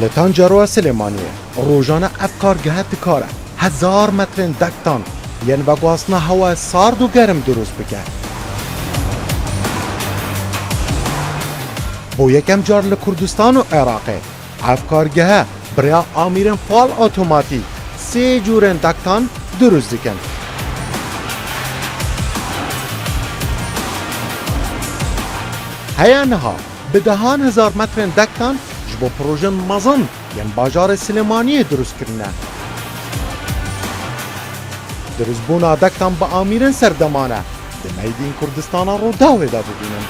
لتانجرو سلیمانیه روزانه افکارگاه دکاره 1000 متر دکتان یعنی بگواسنا هوا سارد و گرم درست بکرد. بو یکم جار لکردستان و عراقه افکارگاه برای آمیرن فال اتوماتیک 3 جورن دکتان درست دکن. هیا نها به 10,000 متر دکتان جبو پروژه مزن یعنی بازار سلیمانیه درست کرنه. درست بونا دکتان با آمیرن سردمانه دمیدین کردستان رو داوه دا ببینن.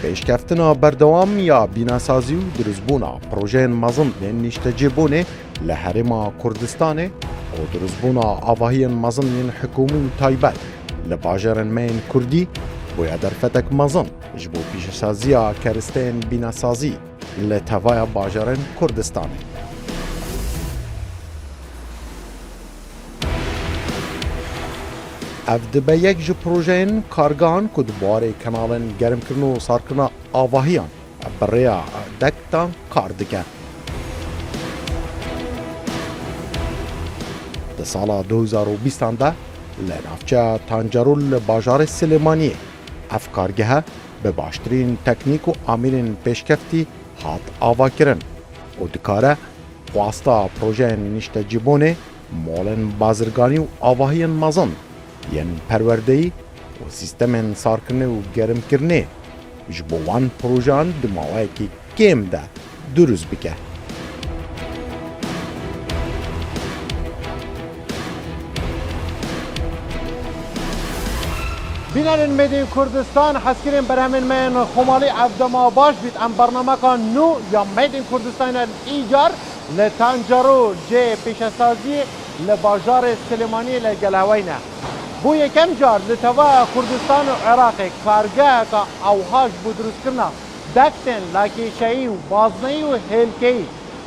پیشکفتنا بردوام یا بیناسازی و درزبونا پروژه مزن نیشتجیبونه لحرم کردستانه و درزبونا آواهی مزن حکومی تایبت لباجر مین کردی بویا در فتک مزن جبو پیشسازی کرستین بیناسازی لتوای باجر کردستانه. افده به یک جو پروژه کارگان که دوباره کنالن گرم کرن و سار کرن آواهیان برای دکتان کار دکن. در سال 2020 ده لنافچه تانجرول بازار سلیمانیه افکارگه به باشترین تکنیک و آمرین پیشکفتی هات آوا کرن و دکاره خواستا پروژه نشته جیبونه مولن بازرگانی و آواهیان مزن یعنی پروردهی و سیستم سار کرنه و گرم کرنه جبو وان پروژان دماغه که کم ده درست بکه. بینن میدین کردستان حسکرین بر همین من خمالی عبدما باش بید ام برنامه کان نو یا میدین کردستان ایجار لتانجرو جه پیشسازی لباجار سلیمانی لگلهوینه. بو یکم جار لتوا کردستان و عراق کارگاه که اوهاش بودروز کرنا دکتن لاکیشایی و بازنهی و هلکی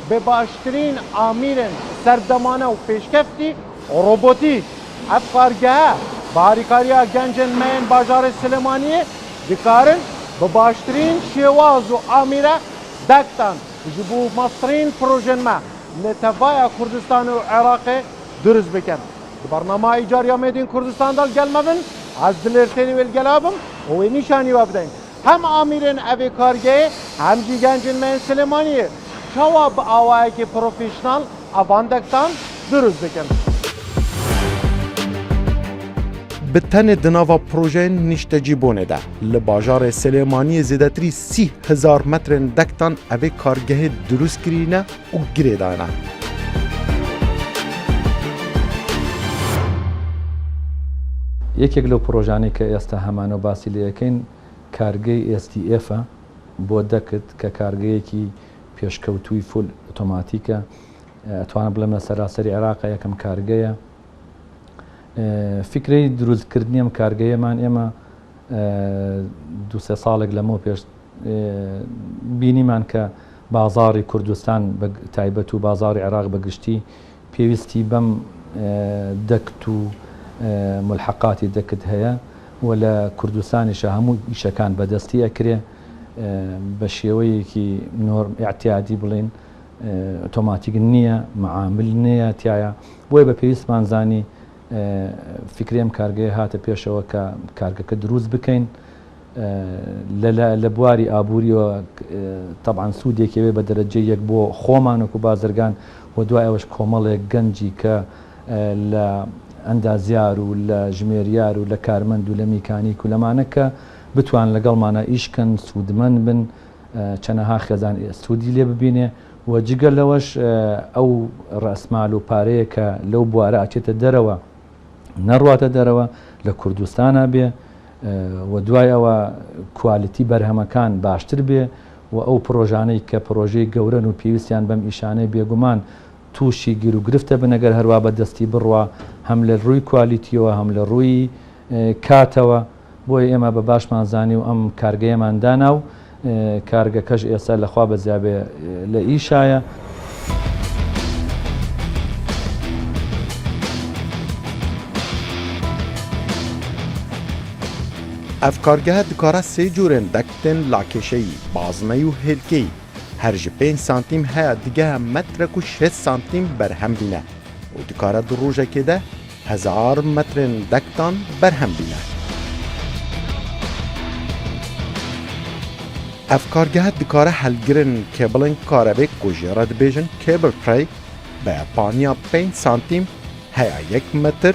به باشترین آمیرن سردمانه و پیشکفتی روبوتی اف کارگاه باریکاریا گنجن من بازار سلیمانیه دکارن به باشترین شواز و آمیره دکتن جبو مصرین پروژن ما لتوا کردستان و عراق درست بکن. برنامه ایجار یا میدین کردستان دال گلمبن از دلرتنی ول گلابم و نشانی وابدین هم آمیرن اوی کارگه هم جیگنجن من سلیمانیه جواب آوایی که پروفیشنال اواندکتان درست بکن. به تن دناوا پروژه نشتجیبونه ده لباجار سلیمانی زیدتری 30,000 متر دکتان اوی کارگه درست کرینه و گریدانه. یەکێک لەو پرۆژانەی کە ئێستا هەمانە و باسی لێ یەکەین کارگەی STF بۆ دەکت کە کارگەیەکی پێشکەوتووی فول ئۆتۆماتیکە ئەتوانم بڵێم لە سەراسەری عێراقا یەکەم کارگەیە. فکرەی دروستکردنی ئەم کارگەیەمان ئێمە 2-3 ساڵێک لەمەوە پێش بینیمان کە بازاڕی کوردستان تایبەت و بازاڕی عێراق بەگشتی پێویستی بەم دەکت و ملحقاتی دەکت هەیە و لە کوردستانیشە هەموو ئیشەکان بەدەستی ئەکرێ بە شێوەیەکی ئاعتیادی بڵێن ئۆتۆماتیک نییە معامل نییە تایە بۆیە بە پێویستمان زانی فکرێم کارگەیە هاتە پێشەوە کە کارگەکە دروست بکەین لە بواری ئابووریەوە طبعاً سوودێکەوێ بە دەرەجە یەک بۆ خۆمان وەکو بازرگان و دوای ئەوەش کۆمەڵێک گەنجی کە لە ئەندازیار و لە ژمێریار و لە کارمەند و لە میکانیک و لەمانە کە بتوان لەگەڵمانە ئیشکەن سوودمەند بن چەنەها خێزان سوودی لێ ببینێ و جگەل لەوەش ئەو ڕەسمال و پارەیە کە لەو بوارە ئاچێتە دەرەوە نەڕواتە دەرەوە لە کوردستانە بێ و دوای ئەوە کوالیتی بەرهەمەکان باشتر بێ و ئەو پرۆژانەی کە پرۆژەی گەورەن و پێویستیان بەم ئیشانەی بێگومان تووشی گیر و گرفتە بنەگەر هەروە بە دەستی بڕوە هەم لە ڕووی کوالیتیەوە هەم لە ڕووی کاتەوە بۆیە ئێمە بە باشمان زانی و ئەم کارگەیەمان دانا و کارگەکەش ئێستا لەخوا بەزیابێ لە ئیشایە. ev kargehe dikare sê curên dekitên lakêşeyî, bazineyî û hêlkeyî her ji 5 santîm heya digeha metrek û 6 santîm berhem bîne û dikare di rojekê de 1000 metrên dektan berhem bîne. Ev kargehe dikare helgirên kêbilên karebê ku jê re dibêjin cable tray bi paniya 5 santîm heya 1 metr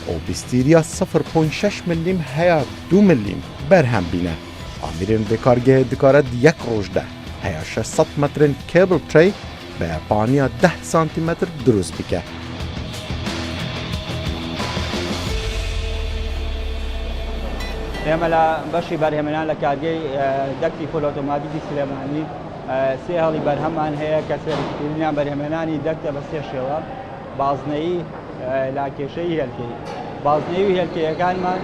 û bîstîriya 0.6 milîm heya 2 milîm berhem bîne. Amirên vê kargehê dikare di yek roj de heya 600 metrên cable tray bi paniya 10 santîmetr drûst bike. ئێمە لە بەشی بەرهێمەران لە کارگەی دەکتی فول ئۆتۆماتیکی سلێمانی سێ هەڵی بەرهەمان هەیە کە سەرکردنیان بەرهێمەرانی دەکتە بە سێ شێوە: بازنەیی، لاکێشەی، هێلکەی. بازنەیی و هێلکەیەکانمان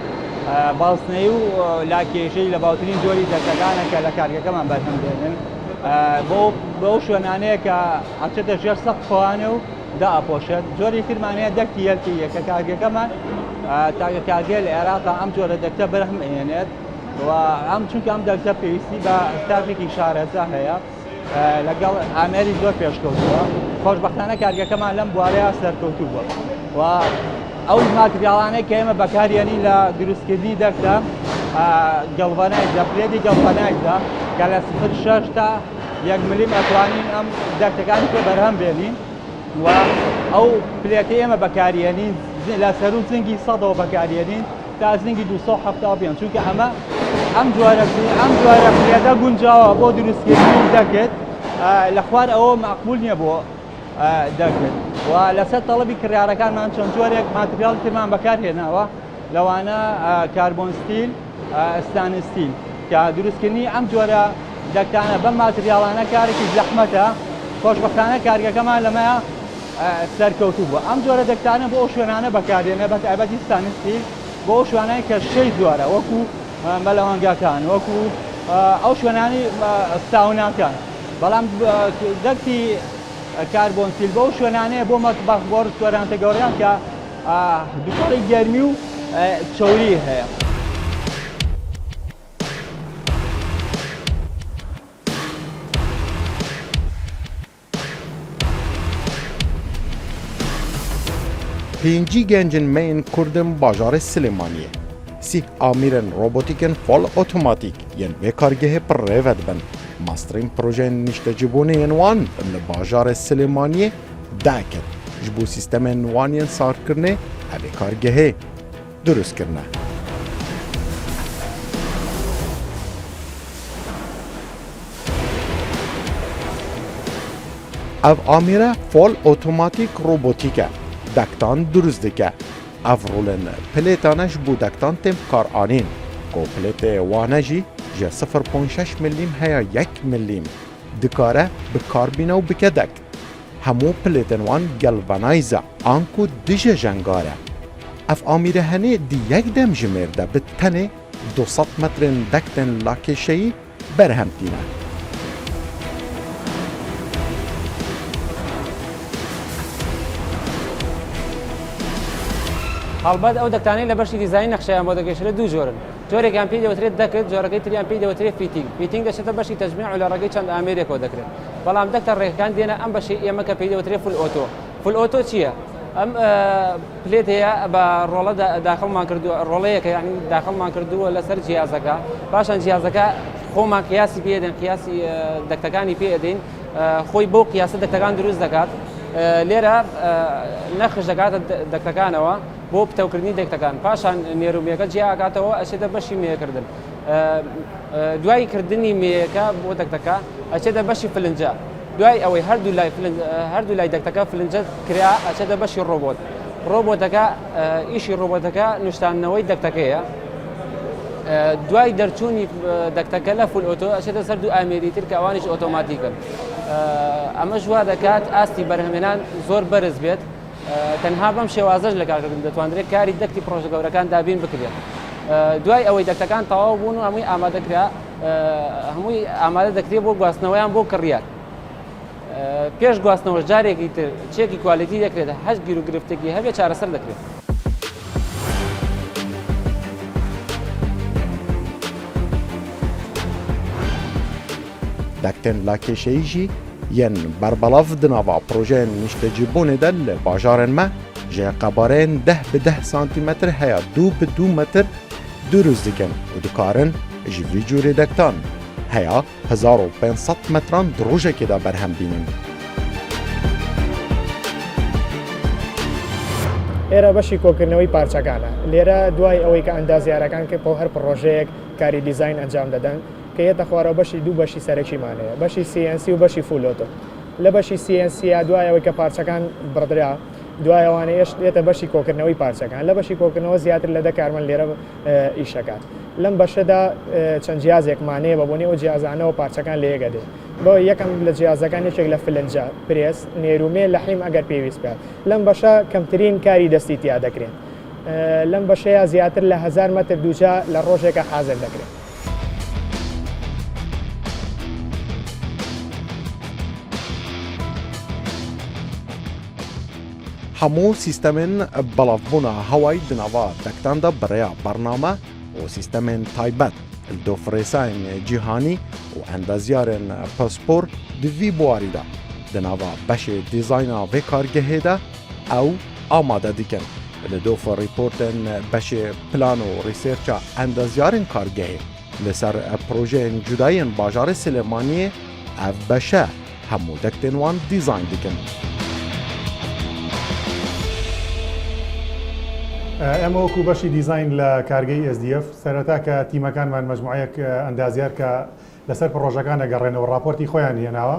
بازنەیی و لاکێشەی لە باوترین جۆری دەکتەکانە کە لە کارگەکەمان بەرهەم دێنن بۆ شوێنانەیە کە ئەچێتە ژێر سەقفەوانە و دائەپۆشێت. جۆری ترمانەیە دەکتی هێلکەیە کە کارگەکەمان تاکە کارگەر لە عێراقا ئەم جۆرە دەکتە بەرهەم ئێنێت و چونکە ئەم دەکتە پێویستی بە ستافێکی شارەزا هەیە لەگەڵ ئامێری زۆر پێشکەوتووە. خۆشبەختانە کارگەکەمان لەم بوارەیە سەرکەوتوو بووە و ئەو ماتریاڵانەی کە ئێمە بەکارێنی لە دروستکردنی دەکتە گەڵڤەنایز لە پلێتی گەڵڤەنایزە کە لە 0.6 تا 1 ملیم ئەتوانین ئەم دەکتەکانی پێ بەرهەم بێنین و ئەو پلێتی ئێمە بەکارێنین لە سەر و زنگی 100ەوە بەکارێنین تا زنگی 270 بێن، چونکە ئەم جۆرە پلێتە گونجاوە بۆ دروستکردنی دەکت لە خوار ئەوە مەقبول نییە بۆ دەکت و لەسەر تەڵەبی کڕیارەکانمان چەند جۆرێک ماتریال ترمان بەکارهێناوە، لەوانە کاربۆن ستیل، ستانلس ستیل کە دروستکردنی ئەم جۆرە دەکتانە بەم ماتریاڵانە کارێکی زەحمەتە. خۆشبەختانە کارگەکەمان لەمەیە سەرکەوتوو بووە. ئەم جۆرە دەکتانە بۆ ئەو شوێنانە بەکارهێنێ بە تایبەتی ستانلس ستیل بۆ ئەو شوێنانی کە شەی جوارە وەکو مەلەوانگاکان، وەکو ئەو شوێنانی ساوناکان. بەڵام دەکتی کاربۆن ستیل بۆ ئەو شوێنانەیە بۆ مەتبەخ بۆ ڕستۆرانتە گەوریان کە دووپەڕی گەرمی و چەوری هەیە. Pêncî gencên me yên Kurdin bajarê Silêmaniyê sî amîrên robotîkên fol otomatîk yên vê kargehê pir rêve dibin. Masterên projeyên niştecîbûnê yên wan li bajarê Silêmaniyê dakir ji bo sîstemên wan yên sarkirinê evê kargehê durustkirine. Ev amîre fol otomatîk robotîk e. Dektan durust dike. Ev rolên pilêtane ji bo dektan tên karanîn. Ku pilêtê wane jî ji 0.6 milîm heya 1 milîm dikare bi karbîne û bike dek. Hemû pilêtên wan galvanîze an ku dije jengar e. Ev amîrehenê di yek dem ji mêr de bi tenê 200 metrên dektên lakêşeyî berhem tîne. هەڵبەت ئەو دەکتانەی لە بەشی دیزاین نەخشەیان بۆ دەگەشترێت دوو جۆرن. جۆرێکیان پێی دەوترێت دەکرد، جۆرەکەی تریان پێی دەوترێت فیتینگ. فیتینگ دەچێتە بەشی تەجمیع و لە ڕێگەی چەند ئامێرێکەوە دەکرێت. بەڵام دەکتە ڕێکەکان دێنە ئەم بەشی ئێمە کە پێی دەوترێت فول ئۆتۆ. فول ئۆتۆ چییە؟ ئەم پلێت هەیە بە ڕۆڵە داخڵمان کردووە، ڕۆڵەیەکە یعنی داخڵمان کردووە لەسەر جیازەکە. پاشان جیازەکە خۆمان قیاسی پێدەین، قیاسی دەکتەکانی پێدەین، خۆی بۆ قیاسە دەکتەکان دروست دەکات. لێرە نەخش دەکاتە دەکتەکانەوە بۆ پتەوکردنی دەکتەکان. پاشان نێرومێکە جیاکاتەوە ئەچێتە بەشی مێکردن. دوای کردنی مێیەکە بۆ دەکتەکە ئەچێتە بەشی فلنجە. دوای ئەوەی هەردوو لای دەکتەکە فلنجە کرا ئەچێتە بەشی ڕۆبۆت. ڕۆبۆتەکە ئیشی ڕۆبۆتەکە نیشتانەوەی دەکتەکەیە. دوای دەرچوونی دەکتەکە لە فول ئۆتۆ ئەچێتە سەر دوو ئامێری تر کە ئەوانیش ئۆتۆماتیکن. ئەمە ژوا دەکات ئاستی بەرهەمێنان زۆر بەرز بێت. تەنها بەم شێوازەش لە کارکردن دەتوانرێت کاری دەکتی پرۆژە گەورەکان دابین بکرێت. دوای ئەوەی دەکتەکان تەواو بوون و هەمووی ئامادەکرا هەمووی ئامادە دەکرێت بۆ گواستنەوەیان بۆ کڕیار پێش گواستنەوە جارێکی تر چێکی کوالیتی دەکرێت هەست گیر و گرفتێکی هەبێ چارەسەر دەکرێت. دەکتن لا کێشەیژی یەن بەربەڵاف دناوا پرۆژەیەن نیشتەجیبوونێ دە لە باژارên me ji qebareyên 10 bi 10 سانتیمتر heya 2 bi 2 metr dûrûz dikin û dikarin ji vî cûrê dektan heya 1500 metran di rojekê de berhem bînin. ئێرە بەشی کۆکردنەوەی پارچەکانە لێرە دوای ئەوەی کە ئەندازیارەکان کە بۆ هەر پرۆژەیەک کاری دیزاین ئەنجام دەدەن کە یەتە خوارەوە بەشی دوو بەشی سەرەکیمانەیە بەشی CNC و بەشی فولۆتۆ لە بەشی CNC دوای ئەوەی کە پارچەکان بڕدرا دوایەوانەیەش دێتە بەشی کۆکردنەوەی پارچەکان لە بەشی کۆکردنەوە زیاتر لە دەکارمەن لێرە ئیشەکات لەم بەشەدا چەند جیازێکمانەیە بە بۆنی ئەو جیازانەوە پارچەکان لە یەکە دێت بۆ یەکەم لە جیازەکان یەکێک لە فلنجە پرێس نێرومێ لە حیم ئەگەر پێویست بێت لەم بەشە کەمترین کاری دەستی تیا دەکرێت لەم بەشەیە زیاتر لە 1000 مەتر دووجا لە ڕۆژێکە حازر دەکرێت. هەموو سیستەمên بەڵافبوونا هەوای دناوا دەکتان da birêya bername û sîstemên taybet li dofrêsayên cîhanî û endaziyarên paspor di vî buwarî de di nava beşê dîzayna vê kargehê de ew amade dikin li dofa rîportên beşê plan û rîsêrça endaziyarên kargehê li ser projeyên cudayên bajarê Silêmaniyê ev beşe hemû dektên wan dîzayn dikin. ئەمە وەکو بەشی دیزاین لە کارگەی SDF سەرەتا کە تیمەکانمان مەجموعەیەک ئەندازیار کە لەسەر پرۆژەکان دەگەڕێنەوە راپۆرتی خۆیان هێناوە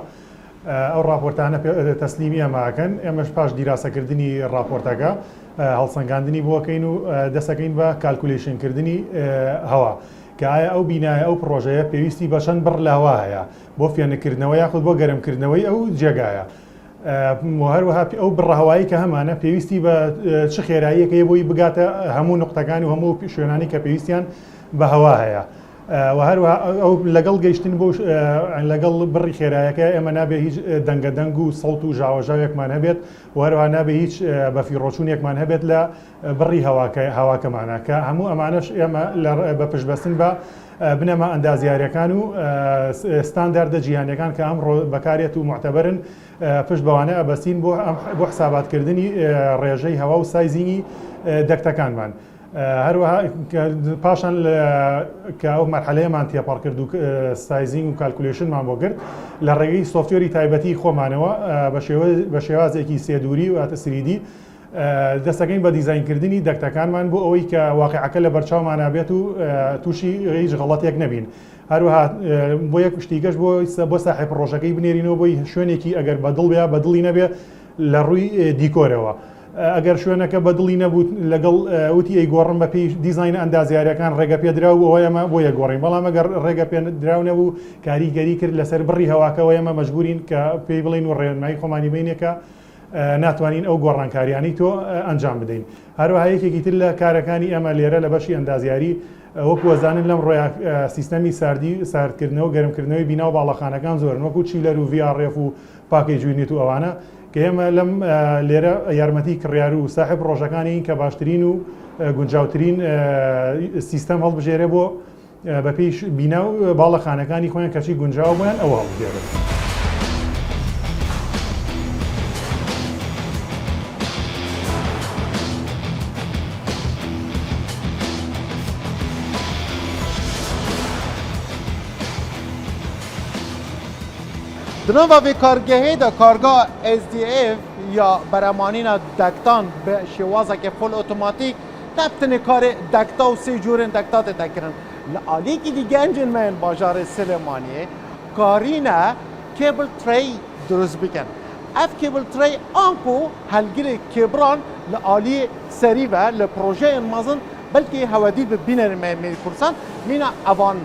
ئەو راپۆرتانە تەسلیمی ئەماکەن ئێمەش پاش دیراسەکردنی راپۆرتەکە هەڵسەنگاندنی بۆکەین و دەسەکەین بە کالکولیشنکردنی هەوا کە ئایا ئەو بینایە ئەو پرۆژەیە پێویستی بە چەند بڕ لە هەوا هەیە بۆ فێنکردنەوەی یاخود بۆ گەرمکردنەوەی ئەو جێگایە هەروەها ئەو بڕەهەوایی کە هەمانە پێویستی بە چ خێراییەکە بۆی بگاتە هەموو نقطەکانی و هەموو شوێنانی کە پێویستیان بە هەوا هەیە هەروەها ئەو لەگەڵ گەیشتن بۆ لەگەڵ بڕی خێرایەکە ئێمە نابێت هیچ دەنگەدەنگ و سەڵت و ژاوەژاوێکمان هەبێت و هەروەها نابێت هیچ بەفیڕۆچوونێکمان هەبێت لە بڕی هەواکەمانە کە هەموو ئەمانەش ئێمە بە پشتبەستن بە بنەما ئەندازیاریەکان و ستانداردە جیهانیەکان کە ئەم بەکارێت و معتەبەرن پشت بەوانە ئەبەستین بۆ حساباتکردنی ڕێژەی هەوا و سایزینی دەکتەکانمان. هەروەها پاشان کە ئەو مەرحەلەیەمان تێپەڕ کرد و سایزینگ و کالکولیشنمان بۆ کرد لە ڕێگەی سۆفتوێری تایبەتی خۆمانەوە بە شێوازێکی سێدووری و ئاتە سریدی دەستەکەین بە دیزاینکردنی دەکتەکانمان بۆ ئەوەی کە واقعەکە لە بەرچاومانە بێت و تووشی هیچ غەڵەتێک نەبین. هەروەها بۆ یەک شتیگەش بۆ ساحێب ڕۆژەکەی بنێرینەوە بۆی شوێنێکی ئەگەر بەدڵ بێ بەدڵی نەبێ لە ڕووی دیکۆرەوە. ئەگەر شوێنەکە بەدڵی نەبوو لەگەڵ وتی ئەی گۆڕم بە پێی دیزاین ئەندازیارەکان ڕێگە پێدرا و ئەوە ئەمە بۆ یەگۆڕین بەڵام ئەگەر ڕێگە پێدراو نەبوو کاریگەری کرد لەسەر بڕی هەواکەوە ئێمە مەجبورین کە پێی بڵین و ڕێنمایی خۆمانی بینێکە ناتوانین ئەو گۆڕانکاریانی تۆ ئەنجام بدەین. هەروەها یەکێکی تر لە کارەکانی ئەمە لێرە لە بەشی ئەندازیاری وەکو وەزانن لەم ڕۆیا سیستەمی ساردکردنەوە گەرمکردنەوەی بینا و باڵەخانەکان زۆرن وەکو چیلەر و VRF و پاکەی جوینێت و ئەوانە کە ئێمە لەم لێرە یارمەتی کڕیار و ساحب ڕۆژەکانی کە باشترین و گونجاوترین سیستەم هەڵبژێرێ بۆ بە پێی بینا و باڵەخانەکانی خۆیان کەچی گونجاو بوویان ئەوە هەڵبژێرێت. دنوا وی کارگاهی دا کارگاه SDF یا برامانینا دکتان به شوازه که فول اتوماتیک نبتنی کار دکتا و سی جورن دکتات دکرن لعالی که دی گنجن من باجار سلیمانیه کارینه کیبل تری درست بکن اف کیبل تری آنکو هلگیر کیبران لعالی سری و لپروژه مازن بلکه هودی به بینر می کرسن مینا اوان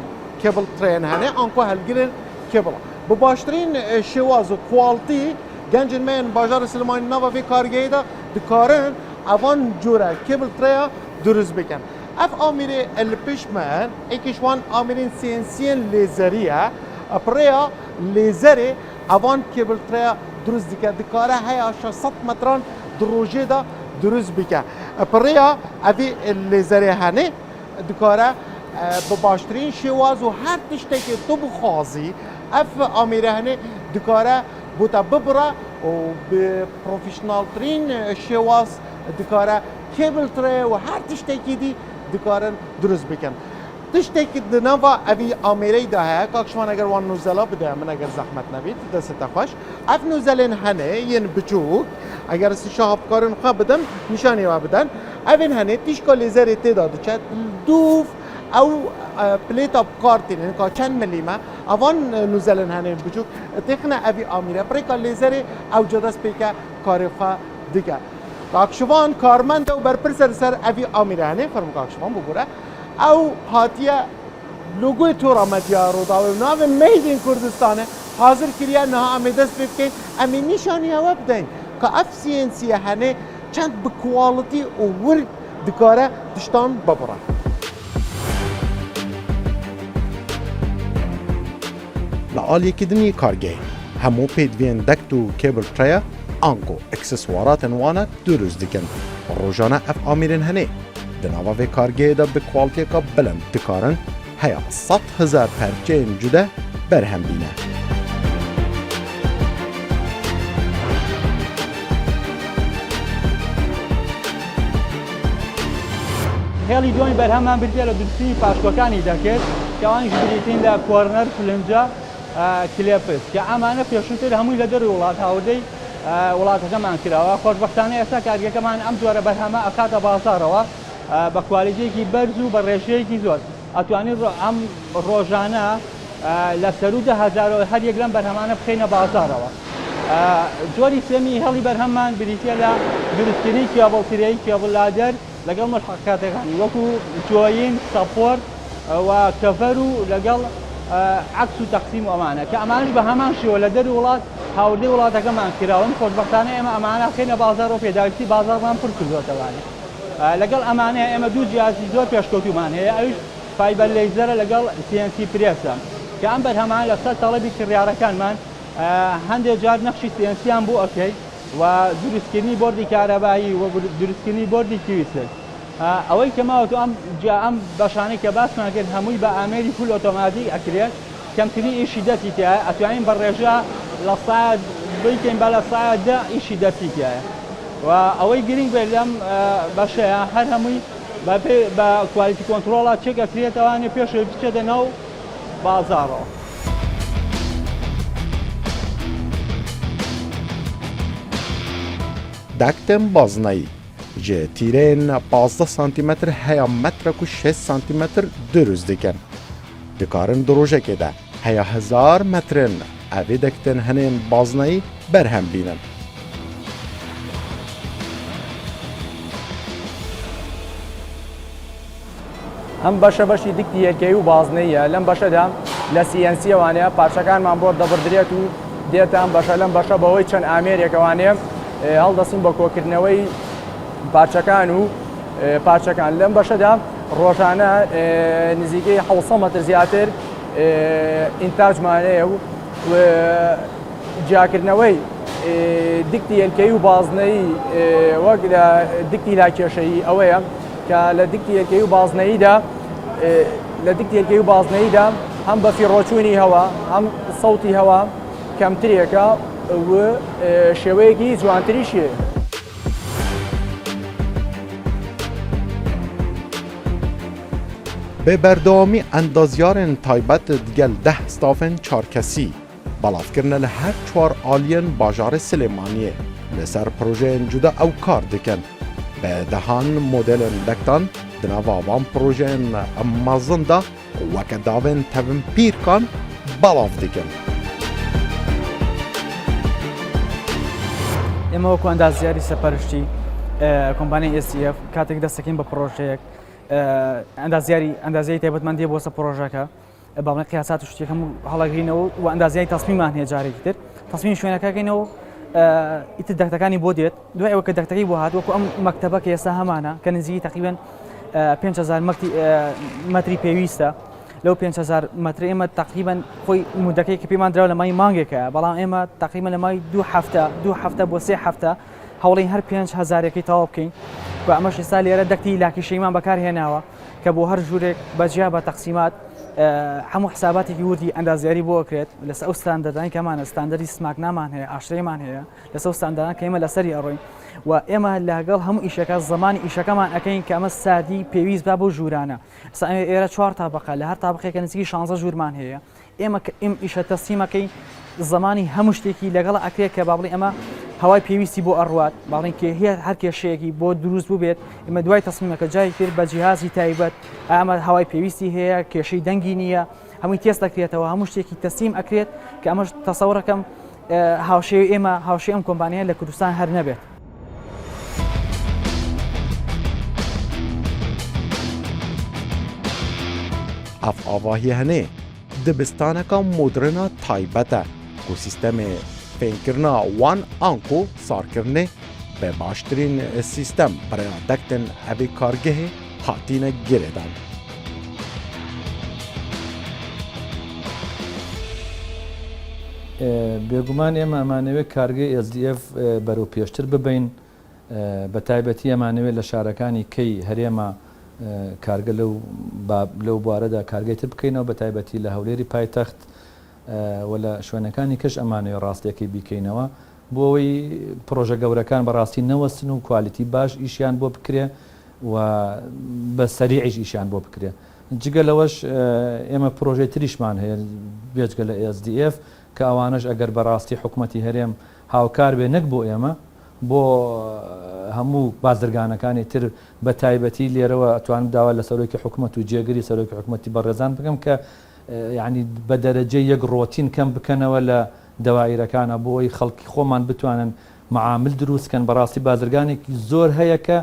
کیبل ترین هنه آنکو هلگیر کیبل bu baştırın şevaz و کوالتی گنجن من باجار سلیمانی نوا وی کارگاهی دا دکارن اوان جوره کیبل تریا درست بکن اف اميري البشمان ايكشوان اميرين سينسيين ليزريه بريا ليزري افان كيبل تريا دروز ديكا دكاره هي 600 متران دروجه دا دروز بك بريا ابي الليزري هاني دكاره بباشترين شواز و هر تشتكي تو بخازي اف اميري هاني دكاره بوتا ببرا و بروفيشنال ترين شواز دكاره كيبل تري و هر تشتكي دي دكارن دروز بكن تشتكي دنوا ابي اميري ده هي كاكشمان اگر وان نوزلا بده من اگر زحمت نبيت دست خوش اف نوزلن هنه ين بچوك اگر شهاب کارن خو بدن نشاني وابدن اوین هنه تشكو ليزر تعداد چت دوف او بليت اب كارتين ان کا چند مليمه اوان نوزلن هنه بچوك تخنه ابي اميري بريكا ليزر او جداس بيكا كارخا دیگه کاکشوان کارمند و برپرسر سر اوی آمیرانه فرم کاکشوان بگوره او هاتیه لوگوی تور آمدیا رو داوی ناو میدین کردستانه حاضر کریا نه آمیدست بکن امی نشانی هوا بدین که اف سینسیه هنه چند بکوالتی و ورد دکاره دشتان ببره لعالی کدنی کارگه همو پیدوین دکتو کیبل تریا آنکو اکسسوارات وانه دروز دیکن روزانه اف آمیرن هنه دناوا و کارگه دا به کوالتی که بلند دکارن هیا 100,000 پرچه جده برهم بینه هێڵی دوای بەرهەمان بردێ لە دروستی پاشکۆکانی دەکرد کەوانیش بریتین لە کۆرنەر فلنجە کلێپس کە ئەمانە پێشووتر هەمووی لە دەروی وڵات هاوردەی وڵاتەکەمان کراوە خۆشبەختانە ئێستا کارگەکەمان ئەم جۆرە بەرهەمە ئەکاتە بازاڕەوە بە کوالیتیەکی بەرز و بە ڕێژەیەکی زۆر ئەتوانین ئەم ڕۆژانە لە سەرود هەزارەوە هەر یەک لەم بەرهەمانە بخەینە بازاڕەوە جۆری سێمی هێڵی بەرهەممان بریتە لە دروستکردنی کێبڵترەیی کێبڵلادەر لەگەڵ ملحقاتەکانی وەکو جۆین سەپۆرت و کەڤەر و لەگەڵ عکس و تەقسیم و ئەمانە کە ئەمانش بە هەمان شێوە لە دەروی وڵات هاوردەی وڵاتەکەمان کراون خۆشبەختانە ئێمە ئەمانە خێنە بازار و پێداویستی بازارمان پڕ کردوتەوانێ لەگەڵ ئەمانەیە ئێمە دوو جیاتی زۆر پێشکەوتومان هەیە ئەوش فایبەر لەیزەرە لەگەڵ CNC پرێسە کە ئەم بەرهەمان لەسەر تەڵەبی کڕیارەکانمان هەندێک جار نەخشی CNCیان بۆ ئەکەی و دروستکردنی بۆردی کارەبایی و دروستکردنی بۆردی کیویسک ئەوەی کە ماوەتە ئەم بەشانەی کە باسمان کرد هەمووی بە ئامێری پول ئۆتۆماتیک ئەکرێت کەمترین ئیشی دەستی تایە ئەتوانین بە ڕێژە لە ساعت بکەین بە لە ساعت 10 ئیشی دەستی تایە و ئەوەی گرنگ بێت لەم بەشەیە هەر هەمووی بە کوالیتی کۆنترۆڵە چێک ئەکرێتەوانێ پێشەوەی بچێتە ناو بازاڕەوە دکتن بازنایی جه تیرین 15 سانتیمتر هیا متر و 6 سانتیمتر دروز دیکن دکارن دروژه که ده هیا 1000 مترن اوی دکتن هنین بازنایی برهم بینن ئەم بەشە بەشی دیکتی یەکەی و بازنەیە لەم بەشەدا لە CNC وانەیە پارچەکانمان بۆ دەبردرێت و دێتە ئەم بەشە لەم بەشە بەوەی چەند ئامێرێکەوانەیە هەڵدەسین بە کۆکردنەوەی پارچەکان و پارچەکان لەم بەشەدا ڕۆژانە نزیکەی 700 مەتر زیاتر ئینتاجمانەیە و جیاکردنەوەی دیکتی یەکەی و بازنەی وەک لە دیکتی لاکێشەیی ئەوەیە کە لە دیکتی یەکەی و بازنەییدا هەم بە فیڕۆچوونی هەوا هەم سەوتی هەوا کەمترێکە و شێوەیەکی جوانتریشیە به بردوامی اندازیارن تایبەت دیگەل 10 ستافن 4 کەسی بەڵاوکردنە لە هەر 4 ئالیەن باژارە سلێمانیە لەسەر پرۆژەیەن جودا ئەو کار دەکەن بە دەهان مۆدێلن دەکتان دناڤاوان پرۆژەیەن مەزندا وەکە داوێن تەڤن پیرکان بەڵاو دەکەن ئێمە وەکو ئەندازیاری سەرپەرشتی کۆمپانیای SCF کاتێک دەستەکەین بە پرۆژەیەک ئەندازیاری تایبەتمەندیە بۆ سەر پرۆژەکە باڵێ قیاسات و شتێکەکەم هەڵەگرینەوە و ئەندازیاری تەسمیمان هەیە جارێکی تر تەسمیم شوێنەکەکەینەوە ئیتر دەکتەکانی بۆ دێت دوای ئەوە کە دەکتەکەی بۆ هات وەکو ئەم مەکتەبە کە ئێستا هەمانە کە نزیکی تەقریبەن 5000 متری پێویستە لەو 5000 متر ئێمە تقریبا خۆی مودەکەی کە پێمان درراو لە مای مانگێکە بەڵام ئێمە تقریبا لە مای 2 هەفتە بۆ 3 هەفتە هەوڵین هەر 5000ەکەی تەواو بکەین و ئەمەش ئێستا لێرە دەکتی لاکیشەیمان بەکارهێناوە کە بۆ هەر ژوورێک بەجیا بە تەقسیمات هەموو حساباتێکی وردی ئەندازیاری بۆ ئەکرێت لەسەر ئەو ستاندەرانی کەمانە ستاندەری سماکنامان هەیە ئاشترێمان هەیە لەسەر ستاندەران کە ئێمە لەسەری ئەڕۆین و ئێمە لەگەڵ هەموو ئیشەکە زمانی ئیشەکەمان ئەەکەین کە ئەمە سادی پێویست بە بۆ ژوورانە ئێرە 4 تابقە لە هەر تابقێکە نزیکی 16 ژوورمان هەیە ئێمە ئیم ئیشە تەسیمەکەی زمانی هەموو شتێکی لەگەڵ ئەکرێت کە باڵی ئەمە هەوای پێویستی بۆ ئەڕوات باڵین کە هەر کێشەیەکی بۆ دروست بوو بێت ئمە دوای تەسمیمەکە جای کرد بە جیهازی تایبەت ئەمە هەوای پێویستی هەیە کێشەی دەنگی نییە هەمووی تێست دەکرێتەوە هەموو شتێکی تەسیم ئەکرێت کە ئەمەش تەسەوڕەکەم هاوشێوی ئێمە هاوشێ ئەم کۆمپانیە لە کوردستان هەر نەبێت. ئەف ئاواهی هەنێ دبستانەکە مۆدرنە تایبەتە ku sistemê fênkirina wan an ku sarkirinê bi baştirîn sîstem birêya dektên evê kargehê hatîne girêdan. بێگومان ئێمە ئەمانەوێت کارگەی SDF بەرەو پێشتر ببین بە تایبەتی ئەمانەوێت لە شارەکانی کەی هەرێمە کارگە لەو بوارەدا کارگەی تر بکەینەوە بە تایبەتی لە هەولێری پایتەخت و لە شوێنەکانی کەش ئەمانەوێت ڕاستیەکەی بیکەینەوە بۆ ئەوەی پرۆژە گەورەکان بەڕاستی نەوەستن و کوالیتی باش ئیشیان بۆ بکرێ و بە سەریعیش ئیشیان بۆ بکرێ. جگە لەوەش ئێمە پرۆژەی تریشمان هەیە بێجگە لە SDF کە ئەوانش ئەگەر بەڕاستی حکوومەتی هەرێم هاوکار بێ نەک بۆ ئێمە بۆ هەموو بازرگانەکانی تر بە تایبەتی لێرەوە ئەتوانم داوا لە سەرۆکی حکوومەت و جێگەری سەرۆکی حکوومەتی بەڕێزان بکەم کە یعنی بە دەرەجەی یەک ڕۆتین کەم بکەنەوە لە دەوایرەکانە بۆ ئەوی خەڵکی خۆمان بتوانن معامل دروستکەن بەڕاستی بازرگانێکی زۆر هەیە کە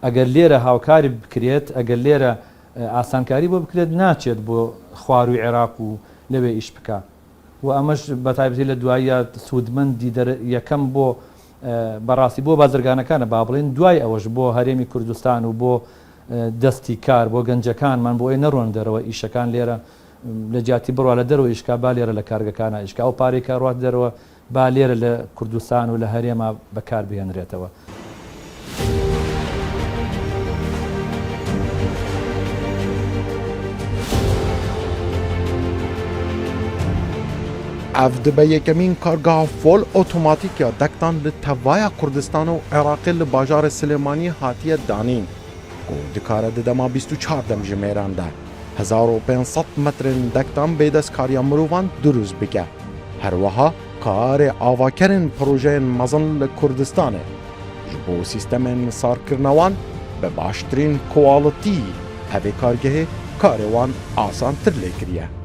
ئەگەر لێرە هاوکاری بکرێت ئەگەر لێرە ئاسانکاری بۆ بکرێت ناچێت بۆ خواروی عێراق و لەوێ ئیش بکە و ئەمەش بە تایبەتی لە دوایە سوودمەندی یەکەم بۆ بەڕاستی بۆ بازرگانەکانە با بڵێن دوای ئەوەش بۆ هەرێمی کوردستان و بۆ دەستی کار بۆ گەنجەکانمان بۆ ئەی نەڕۆن دەرەوە ئیشەکان لێرە لە جیاتی بڕوا لە دەرەوە ئیشکا با لێرە لە کارگەکانە ئیشکا ئەو پارێک کاڕات دەرەوە با لێرە لە کوردستان و لە هەرێما بەکار بهێنرێتەوە. ev dibe yekemîn kargeha fol otomatîk ya dektan li tevaya Kurdistan û Iraqê li bajarê Silêmaniyê hatiye danîn ku dikare di dema 24 dem ji mêran de 1500 metrên dektan bêdestkariya mirovan durust bike. Her wiha karê avakerên projeyên mezin li Kurdistanê ji bo sîstemên sarkirina wan bi baştirîn kualitî evê kargehê karê wan asantir lê kiriye.